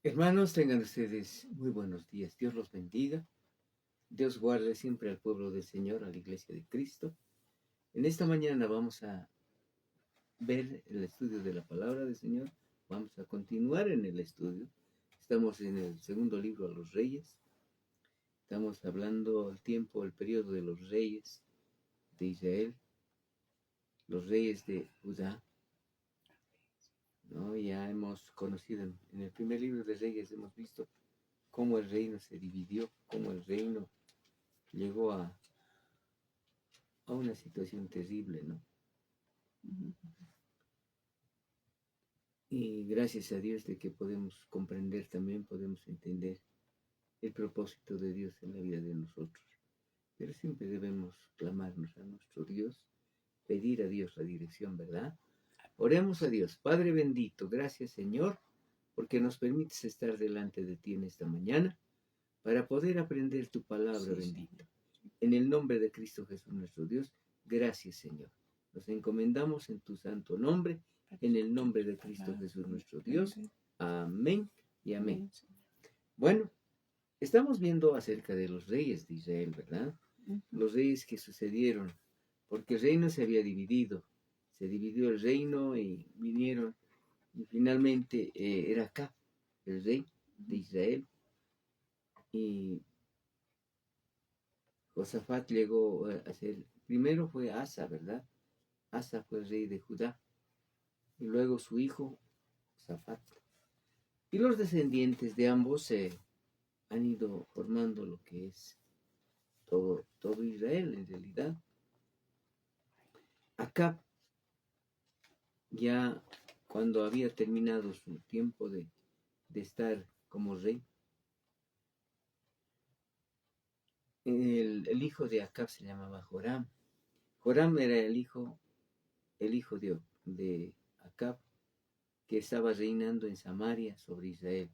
Hermanos, tengan ustedes muy buenos días. Dios los bendiga. Dios guarde siempre al pueblo del Señor, a la iglesia de Cristo. En esta mañana vamos a ver el estudio de la palabra del Señor. Vamos a continuar en el estudio. Estamos en el segundo libro a los reyes. Estamos hablando el tiempo, el periodo de los reyes de Israel, los reyes de Judá. ¿No? Ya hemos conocido en el primer libro de Reyes, hemos visto cómo el reino se dividió, cómo el reino llegó a una situación terrible, ¿no? Y gracias a Dios de que podemos comprender también, podemos entender el propósito de Dios en la vida de nosotros. Pero siempre debemos clamarnos a nuestro Dios, pedir a Dios la dirección, ¿verdad? Oremos a Dios. Padre bendito, gracias Señor, porque nos permites estar delante de ti en esta mañana para poder aprender tu palabra bendita. En el nombre de Cristo Jesús nuestro Dios, gracias Señor. Nos encomendamos en tu santo nombre, en el nombre de Cristo Jesús nuestro Dios. Amén y amén. Bueno, estamos viendo acerca de los reyes de Israel, ¿verdad? Los reyes que sucedieron, porque el reino se había dividido. Se dividió el reino y vinieron, y finalmente era Acab, el rey de Israel. Y Josafat llegó a ser, primero fue Asa, ¿verdad? Asa fue el rey de Judá, y luego su hijo, Josafat. Y los descendientes de ambos se han ido formando lo que es todo Israel, en realidad. Acab, ya cuando había terminado su tiempo de estar como rey, el hijo de Acab se llamaba Joram. Joram era el hijo de Acab, que estaba reinando en Samaria sobre Israel.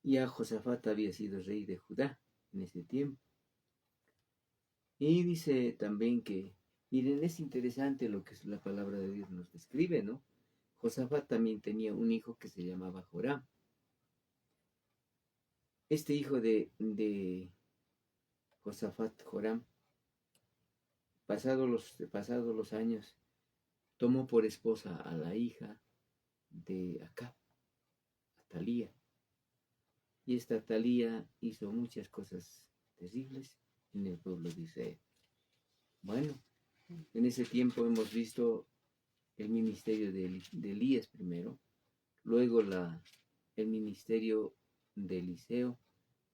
Ya Josafat había sido rey de Judá en ese tiempo. Y dice también que, miren, es interesante lo que la palabra de Dios nos describe, ¿no? Josafat también tenía un hijo que se llamaba Joram. Este hijo de Josafat, Joram, pasados los años, tomó por esposa a la hija de Acab, Atalía. Y esta Atalía hizo muchas cosas terribles en el pueblo de Israel. Bueno, en ese tiempo hemos visto el ministerio de Elías primero, luego el ministerio de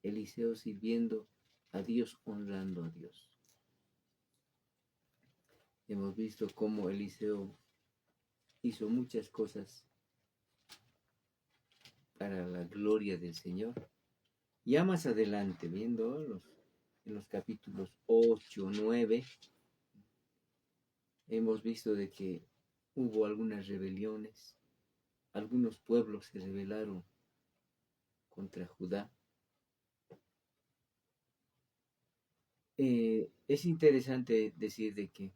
Eliseo sirviendo a Dios, honrando a Dios. Hemos visto cómo Eliseo hizo muchas cosas para la gloria del Señor. Ya más adelante, viendo en los capítulos 8, 9, hemos visto de que hubo algunas rebeliones, algunos pueblos se rebelaron contra Judá. Es interesante decir de que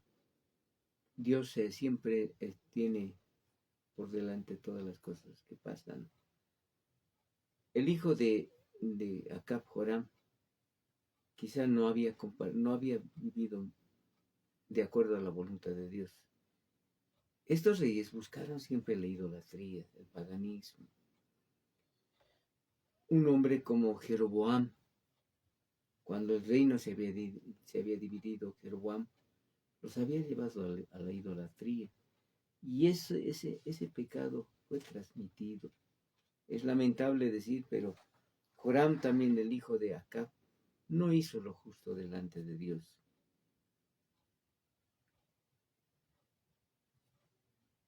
Dios siempre tiene por delante todas las cosas que pasan. El hijo de Acab, Joram, quizá no había vivido de acuerdo a la voluntad de Dios. Estos reyes buscaron siempre la idolatría, el paganismo. Un hombre como Jeroboam, cuando el reino se había dividido, Jeroboam los había llevado a la idolatría. Y ese pecado fue transmitido. Es lamentable decir, pero Joram, también el hijo de Acab, no hizo lo justo delante de Dios.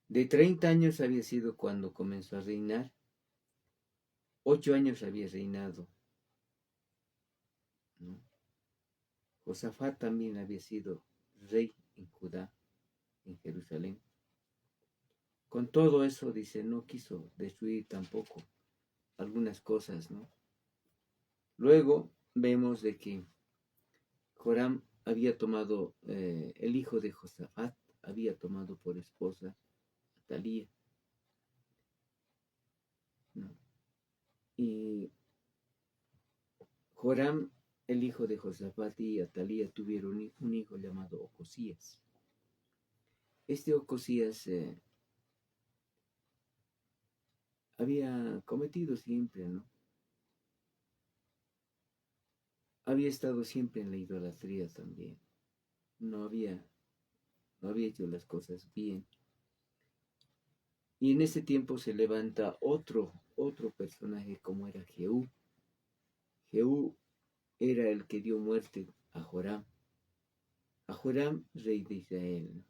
De 30 años había sido cuando comenzó a reinar. 8 años había reinado, ¿no? Josafat también había sido rey en Judá, en Jerusalén. Con todo eso, dice, no quiso destruir tampoco algunas cosas, ¿no? Luego vemos de que Joram había tomado, el hijo de Josafat había tomado por esposa a Atalía. Y Joram, el hijo de Josafat, y Atalía tuvieron un hijo llamado Ocosías. Este Ocosías había cometido siempre, ¿no? Había estado siempre en la idolatría también. No había hecho las cosas bien. Y en ese tiempo se levanta otro personaje como era Jehú. Jehú era el que dio muerte a Joram. A Joram, rey de Israel, ¿no?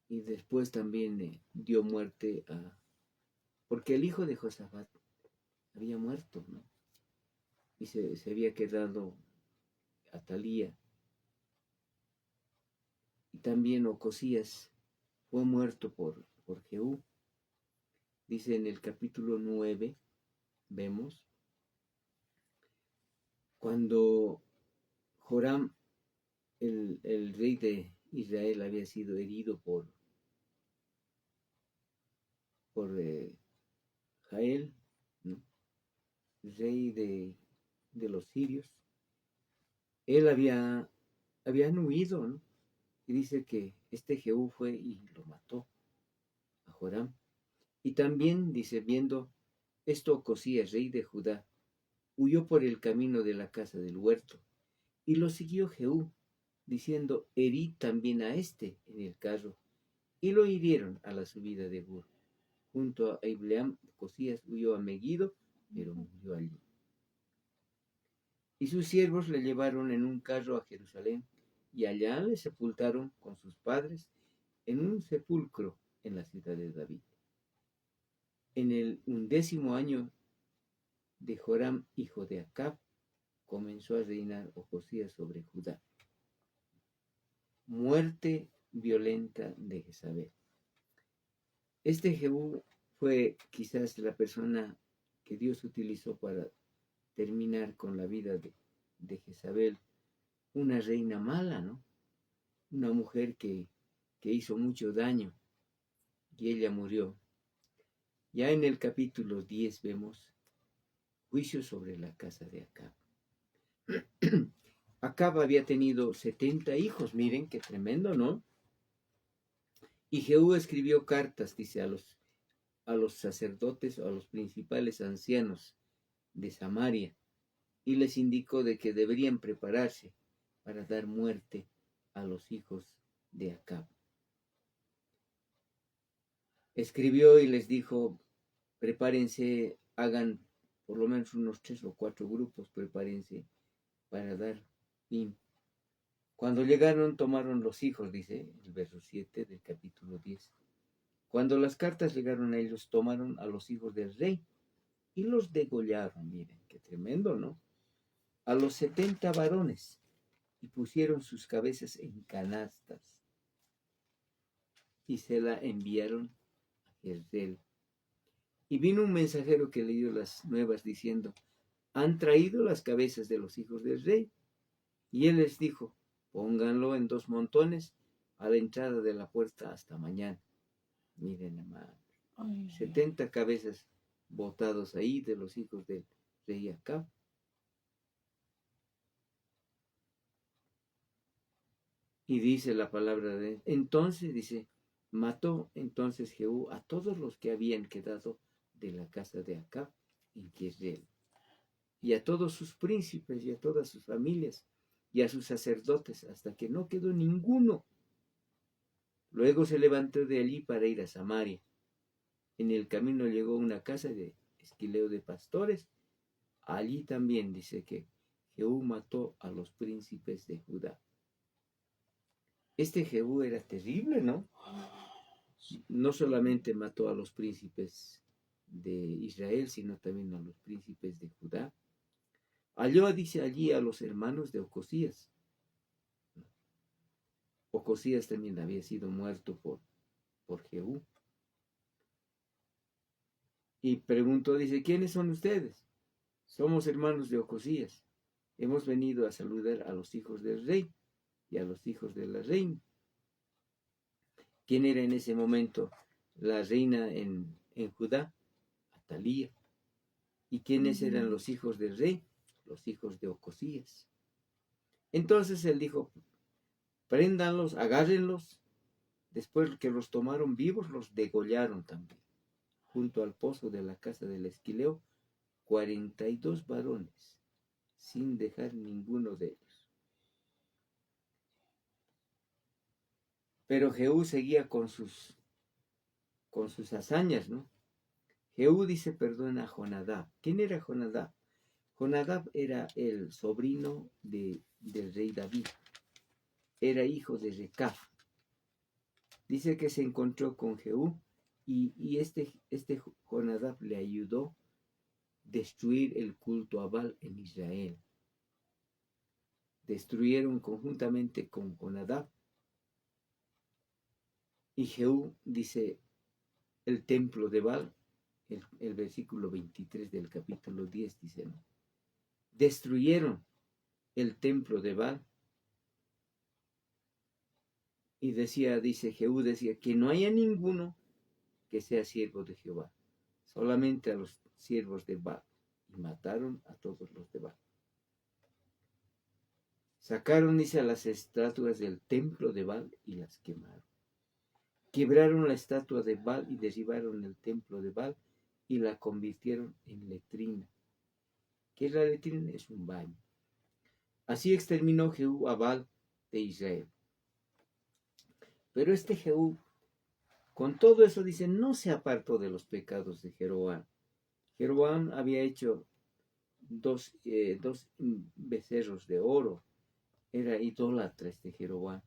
Y después también dio muerte a... Porque el hijo de Josafat había muerto, ¿no? Y se había quedado Atalía. Y también Ocosías fue muerto por Jehú. Dice en el capítulo 9, vemos, cuando Joram, el rey de Israel, había sido herido por Jael, ¿no? Rey de los sirios. Él habían huido, ¿no? Y dice que este Jehú fue y lo mató a Joram. Y también dice, viendo esto, Ocosías, rey de Judá, huyó por el camino de la casa del huerto, y lo siguió Jehú, diciendo, herí también a este en el carro, y lo hirieron a la subida de Gur. Junto a Ibleam, Ocosías huyó a Megiddo, pero murió allí. Y sus siervos le llevaron en un carro a Jerusalén, y allá le sepultaron con sus padres en un sepulcro en la ciudad de David. En el 11º año de Joram, hijo de Acab, comenzó a reinar Ocosías sobre Judá. Muerte violenta de Jezabel. Este Jehú fue quizás la persona que Dios utilizó para terminar con la vida de Jezabel, una reina mala, ¿no? Una mujer que hizo mucho daño, y ella murió. Ya en el capítulo 10 vemos juicio sobre la casa de Acab. Acab había tenido 70 hijos, miren qué tremendo, ¿no? Y Jehú escribió cartas, dice, a los sacerdotes o a los principales ancianos de Samaria, y les indicó de que deberían prepararse para dar muerte a los hijos de Acab. Escribió y les dijo, prepárense, hagan por lo menos unos 3 o 4 grupos, prepárense para dar fin. Cuando llegaron, tomaron los hijos, dice el verso 7 del capítulo 10. Cuando las cartas llegaron a ellos, tomaron a los hijos del rey y los degollaron, miren, qué tremendo, ¿no? A los 70 varones, y pusieron sus cabezas en canastas y se la enviaron a Jezreel. Y vino un mensajero que le dio las nuevas diciendo, han traído las cabezas de los hijos del rey. Y él les dijo, pónganlo en 2 montones a la entrada de la puerta hasta mañana. Miren, hermano, 70 cabezas botados ahí de los hijos del rey Acab. Y dice la palabra de él. Entonces, dice, mató entonces Jehú a todos los que habían quedado de la casa de Acab en Jezreel, y a todos sus príncipes y a todas sus familias y a sus sacerdotes, hasta que no quedó ninguno. Luego se levantó de allí para ir a Samaria. En el camino llegó a una casa de esquileo de pastores. Allí también dice que Jehú mató a los príncipes de Judá. Este Jehú era terrible, ¿no? No solamente mató a los príncipes de Israel, sino también a los príncipes de Judá. Halló, dice allí, a los hermanos de Ocosías. Ocosías también había sido muerto por Jehú. Y preguntó, dice, ¿quiénes son ustedes? Somos hermanos de Ocosías. Hemos venido a saludar a los hijos del rey y a los hijos de la reina. ¿Quién era en ese momento la reina en Judá? Atalía. ¿Y quiénes eran los hijos del rey? Los hijos de Ocosías. Entonces él dijo, préndanlos, agárrenlos. Después que los tomaron vivos, los degollaron también. Junto al pozo de la casa del Esquileo, 42 varones, sin dejar ninguno de ellos. Pero Jehú seguía con sus hazañas, ¿no? Jehú dice, perdona a Jonadab. ¿Quién era Jonadab? Jonadab era el sobrino del rey David. Era hijo de Recab. Dice que se encontró con Jehú y este Jonadab le ayudó a destruir el culto a Baal en Israel. Destruyeron conjuntamente con Jonadab. Y Jehú dice el templo de Baal, el versículo 23 del capítulo 10 dice, ¿no? Destruyeron el templo de Baal. Y dice Jehú, decía, que no haya ninguno que sea siervo de Jehová, solamente a los siervos de Baal. Y mataron a todos los de Baal. Sacaron, dice, a las estatuas del templo de Baal y las quemaron. Quebraron la estatua de Baal y derribaron el templo de Baal y la convirtieron en letrina. ¿Qué es la letrina? Es un baño. Así exterminó Jehú a Baal de Israel. Pero este Jehú, con todo eso, dice, no se apartó de los pecados de Jeroboam. Jeroboam había hecho dos becerros de oro. Era idólatra este Jeroboam,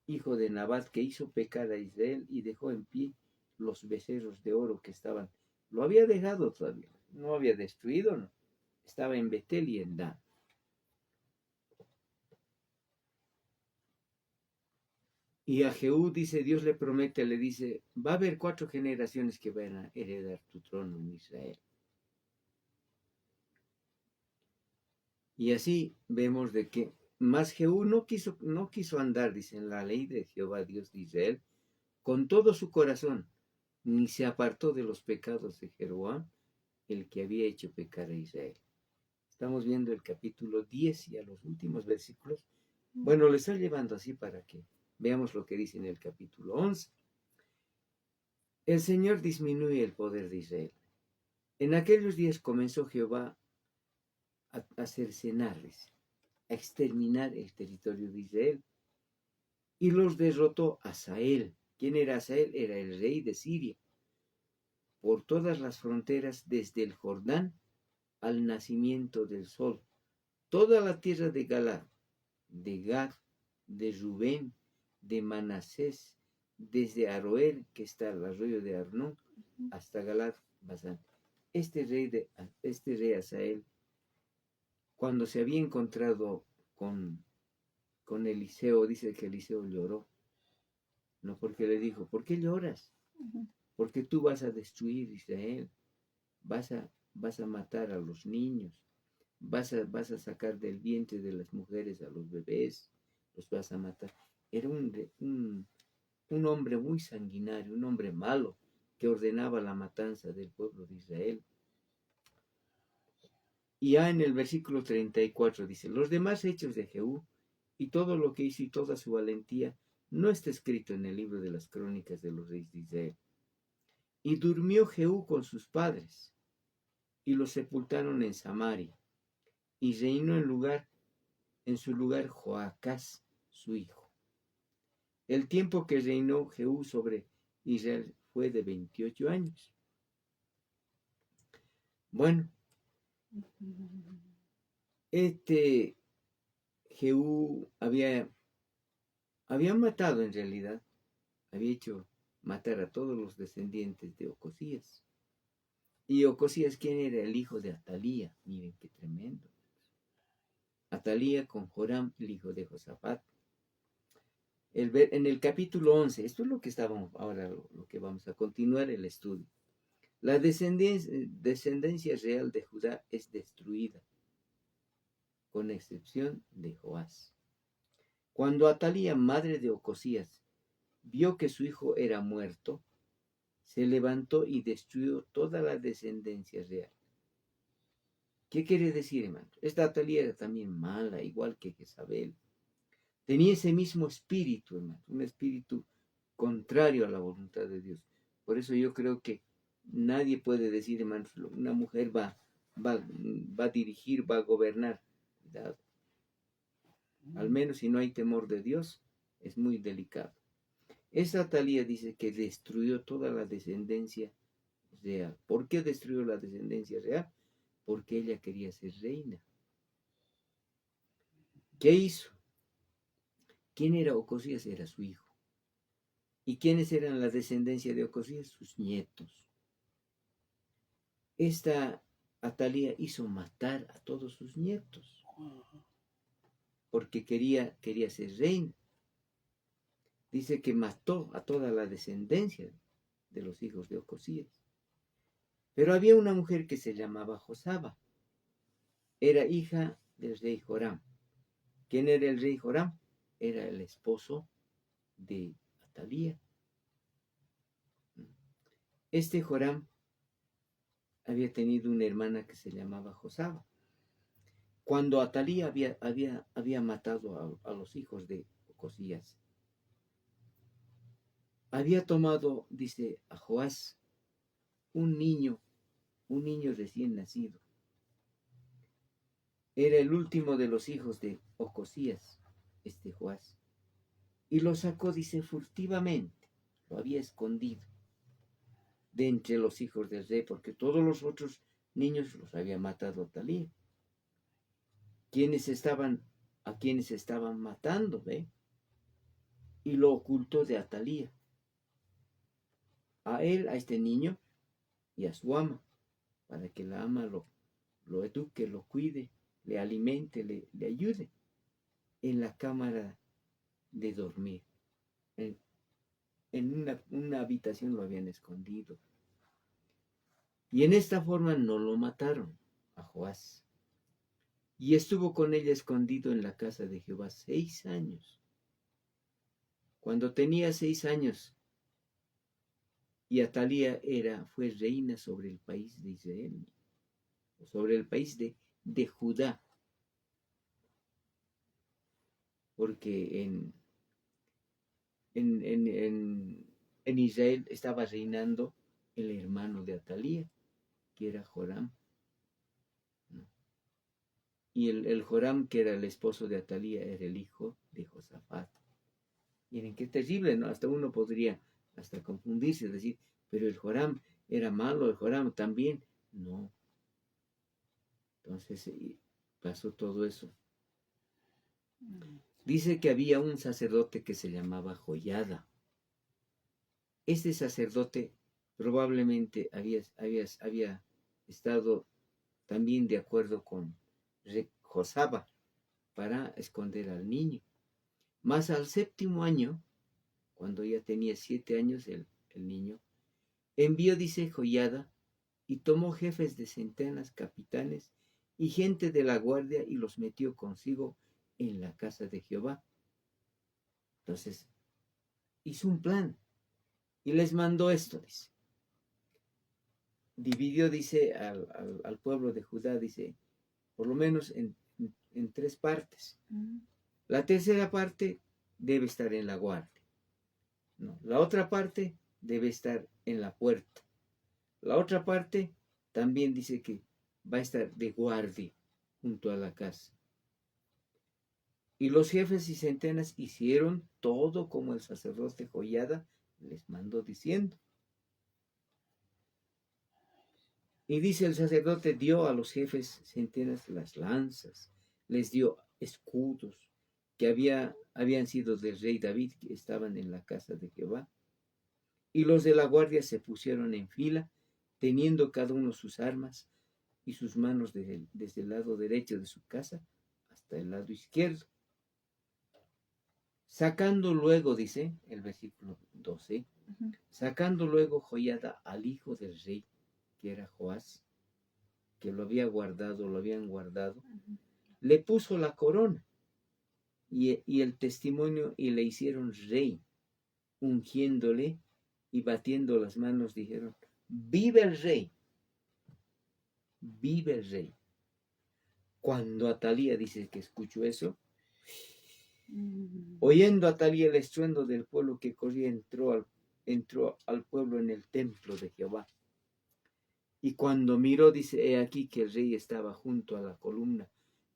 hijo de Nabat, que hizo pecar a Israel y dejó en pie los becerros de oro que estaban. Lo había dejado todavía, no había destruido, no. Estaba en Betel y en Dan. Y a Jehú dice, Dios le promete, le dice, va a haber 4 generaciones que van a heredar tu trono en Israel. Y así vemos de que más Jehú no quiso andar, dice, en la ley de Jehová Dios de Israel, con todo su corazón, ni se apartó de los pecados de Jeroboam, el que había hecho pecar a Israel. Estamos viendo el capítulo 10 y a los últimos versículos. Bueno, le estoy llevando así para que veamos lo que dice en el capítulo 11. El Señor disminuye el poder de Israel. En aquellos días comenzó Jehová a cercenarles, a exterminar el territorio de Israel, y los derrotó Hazael. ¿Quién era Hazael? Era el rey de Siria, por todas las fronteras desde el Jordán al nacimiento del sol, toda la tierra de Galaad, de Gad, de Rubén, de Manasés, desde Aroer, que está al arroyo de Arnón, hasta Galaad, Basán. Este rey Hazael, cuando se había encontrado con Eliseo, dice que Eliseo lloró, no porque le dijo, ¿por qué lloras? Porque tú vas a destruir Israel, vas a matar a los niños, vas a sacar del vientre de las mujeres a los bebés, los vas a matar. Era un hombre muy sanguinario, un hombre malo, que ordenaba la matanza del pueblo de Israel. Y ya en el versículo 34 dice, los demás hechos de Jehú y todo lo que hizo y toda su valentía no está escrito en el libro de las crónicas de los reyes de Israel. Y durmió Jehú con sus padres y los sepultaron en Samaria y reinó en su lugar Joacás, su hijo. El tiempo que reinó Jehú sobre Israel fue de 28 años. Bueno, Jehú había matado en realidad, había hecho matar a todos los descendientes de Ocosías. Y Ocosías, ¿quién era? El hijo de Atalía. Miren qué tremendo. Atalía con Joram, el hijo de Josafat. En el capítulo 11, esto es lo que estábamos ahora, lo que vamos a continuar el estudio. La descendencia real de Judá es destruida, con excepción de Joás. Cuando Atalía, madre de Ocosías, vio que su hijo era muerto, se levantó y destruyó toda la descendencia real. ¿Qué quiere decir, hermano? Esta Atalía era también mala, igual que Jezabel. Tenía ese mismo espíritu, hermano, un espíritu contrario a la voluntad de Dios. Por eso yo creo que nadie puede decir, hermanos, una mujer va a dirigir, va a gobernar. Cuidado. Al menos si no hay temor de Dios, es muy delicado. Esta Atalía dice que destruyó toda la descendencia real. ¿Por qué destruyó la descendencia real? Porque ella quería ser reina. ¿Qué hizo? ¿Quién era Ocosías? Era su hijo. ¿Y quiénes eran la descendencia de Ocosías? Sus nietos. Esta Atalía hizo matar a todos sus nietos porque quería ser reina. Dice que mató a toda la descendencia de los hijos de Ocosías. Pero había una mujer que se llamaba Josaba. Era hija del rey Joram. ¿Quién era el rey Joram? Era el esposo de Atalía. Este Joram había tenido una hermana que se llamaba Josaba. Cuando Atalía había matado a los hijos de Ocosías, había tomado, dice, a Joás, un niño recién nacido. Era el último de los hijos de Ocosías, este Joás. Y lo sacó, dice, furtivamente, lo había escondido de entre los hijos del rey, porque todos los otros niños los había matado Atalía. A quienes estaban matando, ¿ve? Y lo ocultó de Atalía. A él, a este niño y a su ama, para que la ama lo eduque, lo cuide, le alimente, le ayude en la cámara de dormir. En una habitación lo habían escondido. Y en esta forma no lo mataron a Joás. Y estuvo con ella escondido en la casa de Jehová 6 años. Cuando tenía 6 años, y Atalía fue reina sobre el país de Israel, sobre el país de Judá, porque en Israel estaba reinando el hermano de Atalía, que era Joram. Y el Joram, que era el esposo de Atalía, era el hijo de Josafat. Miren qué terrible, ¿no? Hasta uno podría hasta confundirse, decir, pero el Joram era malo, el Joram también. No. Entonces pasó todo eso. Dice que había un sacerdote que se llamaba Joiada. Este sacerdote probablemente había estado también de acuerdo con Josaba para esconder al niño. Mas al 7º año, cuando ya tenía 7 años el niño, envió, dice Joiada, y tomó jefes de centenas, capitanes y gente de la guardia y los metió consigo en la casa de Jehová. Entonces, hizo un plan y les mandó esto, dice. Dividió, dice, al pueblo de Judá, dice, por lo menos en 3 partes. La tercera parte debe estar en la guardia. No, la otra parte debe estar en la puerta. La otra parte también dice que va a estar de guardia junto a la casa. Y los jefes y centenas hicieron todo como el sacerdote Joiada les mandó diciendo. Y dice el sacerdote dio a los jefes centenas las lanzas, les dio escudos que habían sido del rey David, que estaban en la casa de Jehová. Y los de la guardia se pusieron en fila, teniendo cada uno sus armas y sus manos desde el lado derecho de su casa hasta el lado izquierdo. Sacando luego, dice el versículo 12, sacando luego Joiada al hijo del rey, que era Joás, que lo habían guardado, le puso la corona y el testimonio y le hicieron rey, ungiéndole y batiendo las manos dijeron, vive el rey, vive el rey. Cuando Atalía dice que escuchó eso, oyendo Atalía el estruendo del pueblo que corría, entró al pueblo en el templo de Jehová. Y cuando miró, dice, he aquí que el rey estaba junto a la columna,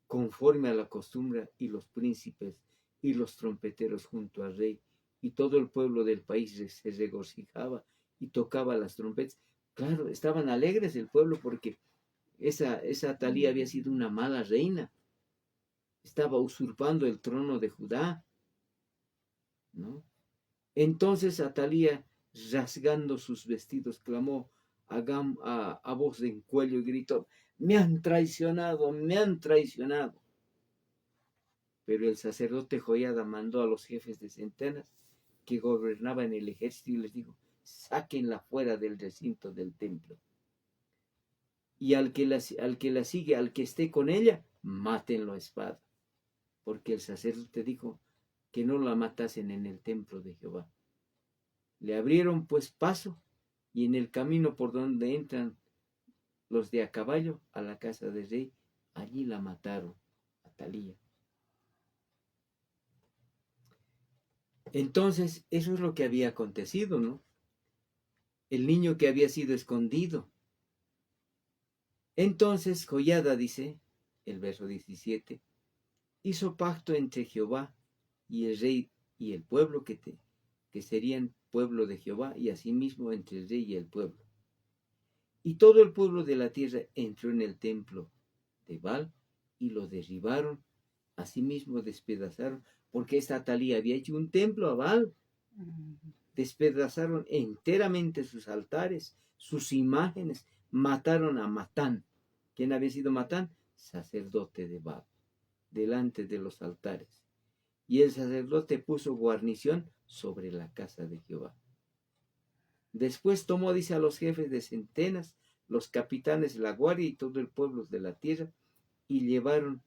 conforme a la costumbre, y los príncipes y los trompeteros junto al rey, y todo el pueblo del país se regocijaba y tocaba las trompetas. Claro, estaban alegres el pueblo porque esa Atalía había sido una mala reina, estaba usurpando el trono de Judá, ¿no? Entonces Atalía, rasgando sus vestidos, clamó a voz en cuello y gritó, me han traicionado, me han traicionado. Pero el sacerdote Joiada mandó a los jefes de centenas que gobernaban el ejército y les dijo, sáquenla fuera del recinto del templo. Y al que la sigue, al que esté con ella, mátenlo a espada. Porque el sacerdote dijo que no la matasen en el templo de Jehová. Le abrieron pues paso, y en el camino por donde entran los de a caballo a la casa del rey, allí la mataron, Atalía. Entonces, eso es lo que había acontecido, ¿no? El niño que había sido escondido. Entonces, Joiada dice, el verso 17, hizo pacto entre Jehová y el rey y el pueblo que serían pueblo de Jehová, y asimismo entre el rey y el pueblo. Y todo el pueblo de la tierra entró en el templo de Baal y lo derribaron, asimismo despedazaron, porque esta Atalía había hecho un templo a Baal. Despedazaron enteramente sus altares, sus imágenes, mataron a Matán. ¿Quién había sido Matán? Sacerdote de Baal, delante de los altares. Y el sacerdote puso guarnición sobre la casa de Jehová. Después tomó, dice, a los jefes de centenas, los capitanes de la guardia y todo el pueblo de la tierra, y llevaron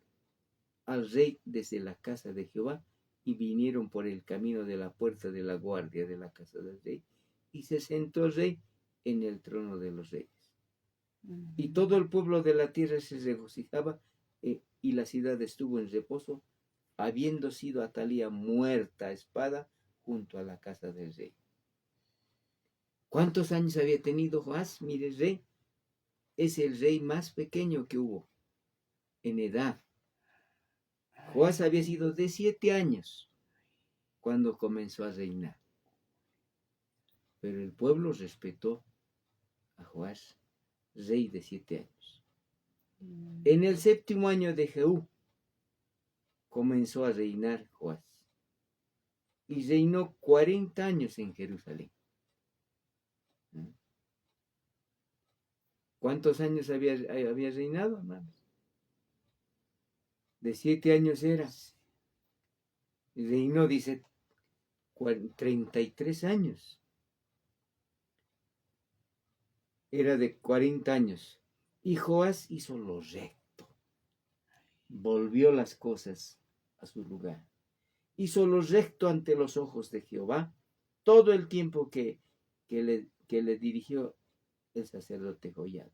al rey desde la casa de Jehová, y vinieron por el camino de la puerta de la guardia de la casa del rey, y se sentó el rey en el trono de los reyes. Y todo el pueblo de la tierra se regocijaba, y la ciudad estuvo en reposo, habiendo sido Atalía muerta a espada junto a la casa del rey. ¿Cuántos años había tenido Joás? Mire, el rey es el rey más pequeño que hubo en edad. Joás había sido de 7 años cuando comenzó a reinar. Pero el pueblo respetó a Joás, rey de 7 años. En el 7º año de Jehú comenzó a reinar Joás, y reinó 40 años en Jerusalén. ¿Cuántos años había reinado, hermanos? De 7 años era. Reinó, dice, 33 años. Era de 40 años. Y Joás hizo lo recto. Volvió las cosas a su lugar. Hizo lo recto ante los ojos de Jehová todo el tiempo que le dirigió el sacerdote Joiada.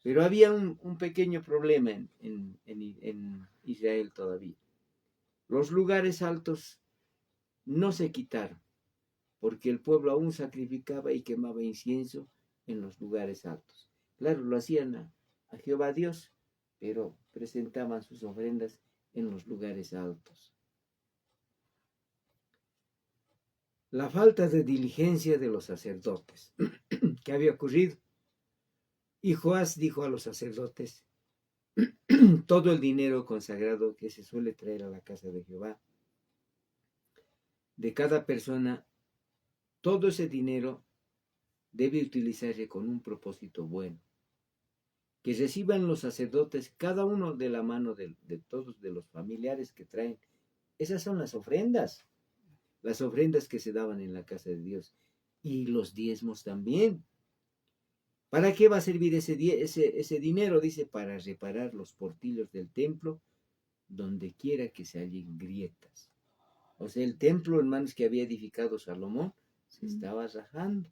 Pero había un pequeño problema en Israel todavía. Los lugares altos no se quitaron, porque el pueblo aún sacrificaba y quemaba incienso en los lugares altos. Claro, lo hacían a Jehová Dios, pero presentaban sus ofrendas en los lugares altos. La falta de diligencia de los sacerdotes. ¿Qué había ocurrido? Y Joás dijo a los sacerdotes, todo el dinero consagrado que se suele traer a la casa de Jehová, de cada persona, todo ese dinero debe utilizarse con un propósito bueno. Que reciban los sacerdotes, cada uno de la mano de todos de los familiares que traen. Esas son las ofrendas que se daban en la casa de Dios. Y los diezmos también. ¿Para qué va a servir ese dinero? Dice, para reparar los portillos del templo, donde quiera que se hallen grietas. O sea, el templo, hermanos, que había edificado Salomón, se estaba rajando.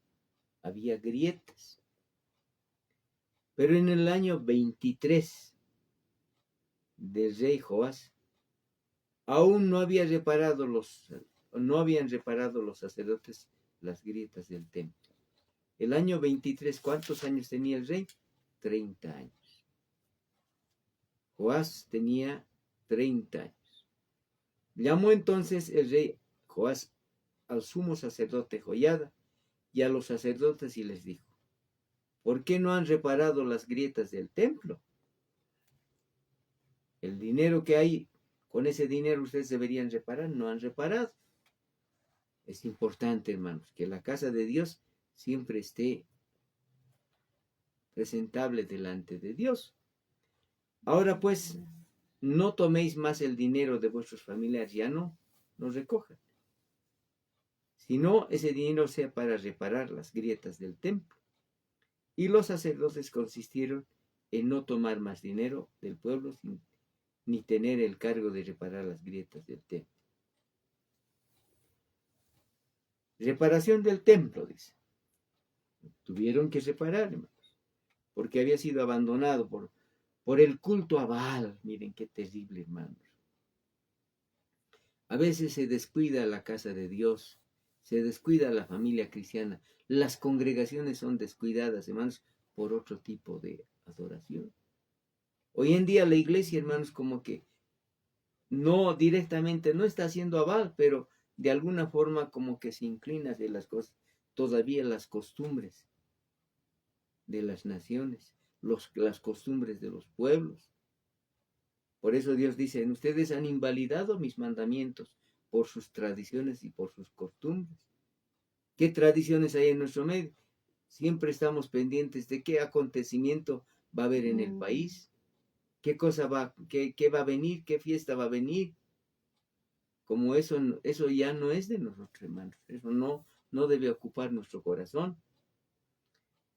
Había grietas. Pero en el año 23 del rey Joás, aún no habían reparado los sacerdotes las grietas del templo. El año 23, ¿cuántos años tenía el rey? 30 años. Joás tenía 30 años. Llamó entonces el rey Joás al sumo sacerdote Joiada y a los sacerdotes y les dijo: ¿por qué no han reparado las grietas del templo? El dinero que hay, con ese dinero ustedes deberían reparar, no han reparado. Es importante, hermanos, que la casa de Dios siempre esté presentable delante de Dios. Ahora pues, no toméis más el dinero de vuestros familiares, ya no recojan, sino ese dinero sea para reparar las grietas del templo. Y los sacerdotes consistieron en no tomar más dinero del pueblo ni tener el cargo de reparar las grietas del templo. Reparación del templo, dice. Tuvieron que reparar, hermanos, porque había sido abandonado por el culto a Baal. Miren qué terrible, hermanos. A veces se descuida la casa de Dios, se descuida la familia cristiana. Las congregaciones son descuidadas, hermanos, por otro tipo de adoración. Hoy en día la iglesia, hermanos, como que no directamente, no está haciendo a Baal, pero de alguna forma como que se inclina hacia las cosas, todavía las costumbres de las naciones, las costumbres de los pueblos. Por eso Dios dice: ustedes han invalidado mis mandamientos por sus tradiciones y por sus costumbres. ¿Qué tradiciones hay en nuestro medio? Siempre estamos pendientes de qué acontecimiento va a haber en el país, qué cosa qué va a venir, qué fiesta va a venir. Como eso ya no es de nosotros, hermanos. Eso no debe ocupar nuestro corazón.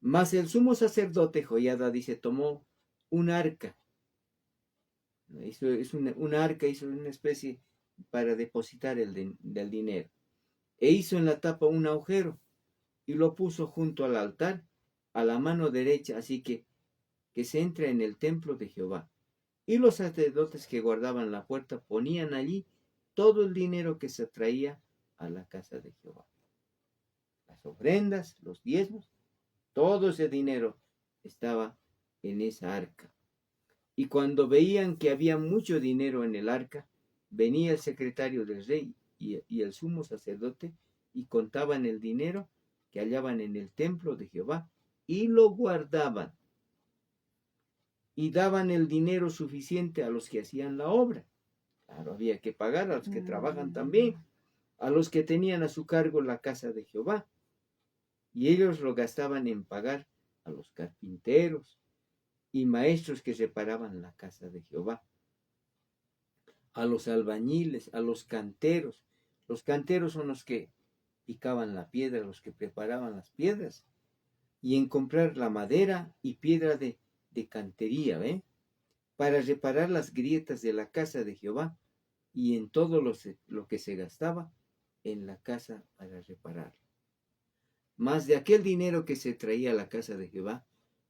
Mas el sumo sacerdote Joiada, dice, tomó un arca. Una arca, hizo una especie para depositar del dinero. E hizo en la tapa un agujero y lo puso junto al altar, a la mano derecha, así que se entra en el templo de Jehová. Y los sacerdotes que guardaban la puerta ponían allí todo el dinero que se traía a la casa de Jehová. Las ofrendas, los diezmos, todo ese dinero estaba en esa arca. Y cuando veían que había mucho dinero en el arca, venía el secretario del rey y el sumo sacerdote y contaban el dinero que hallaban en el templo de Jehová y lo guardaban. Y daban el dinero suficiente a los que hacían la obra. Claro, había que pagar a los que trabajan también, a los que tenían a su cargo la casa de Jehová. Y ellos lo gastaban en pagar a los carpinteros y maestros que reparaban la casa de Jehová, a los albañiles, a los canteros. Los canteros son los que picaban la piedra, los que preparaban las piedras, y en comprar la madera y piedra de cantería, para reparar las grietas de la casa de Jehová y en todo lo que se gastaba en la casa para repararla. Mas de aquel dinero que se traía a la casa de Jehová,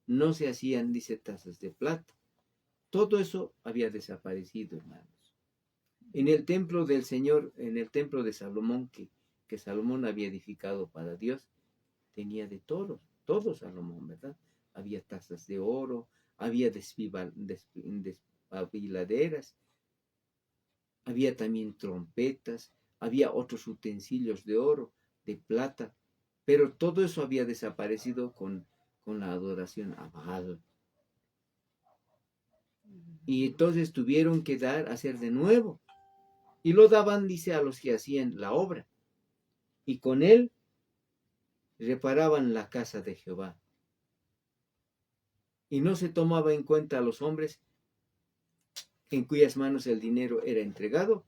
no se hacían, dice, tazas de plata. Todo eso había desaparecido, hermanos. En el templo del Señor, en el templo de Salomón, que Salomón había edificado para Dios, tenía de todo Salomón, ¿verdad? Había tazas de oro, había despabiladeras, había también trompetas, había otros utensilios de oro, de plata, pero todo eso había desaparecido con la adoración a Baal. Y entonces tuvieron que hacer de nuevo. Y lo daban, dice, a los que hacían la obra. Y con él reparaban la casa de Jehová. Y no se tomaba en cuenta a los hombres en cuyas manos el dinero era entregado,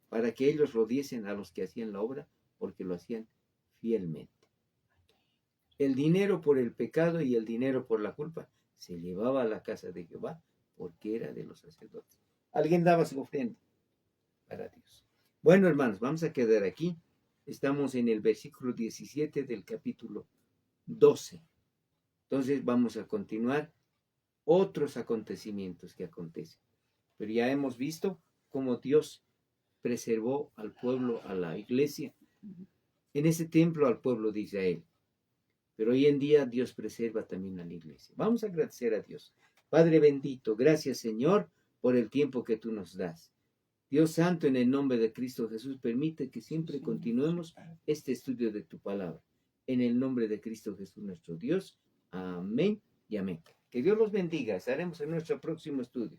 para que ellos lo diesen a los que hacían la obra, porque lo hacían fielmente. El dinero por el pecado y el dinero por la culpa se llevaba a la casa de Jehová, porque era de los sacerdotes. Alguien daba su ofrenda para Dios. Bueno, hermanos, vamos a quedar aquí. Estamos en el versículo 17 del capítulo 12. Entonces vamos a continuar otros acontecimientos que acontecen. Pero ya hemos visto cómo Dios preservó al pueblo, a la iglesia, en ese templo al pueblo de Israel. Pero hoy en día Dios preserva también a la iglesia. Vamos a agradecer a Dios. Padre bendito, gracias Señor por el tiempo que tú nos das. Dios Santo, en el nombre de Cristo Jesús, permite que siempre continuemos este estudio de tu palabra. En el nombre de Cristo Jesús nuestro Dios. Amén y amén. Que Dios los bendiga. Estaremos en nuestro próximo estudio.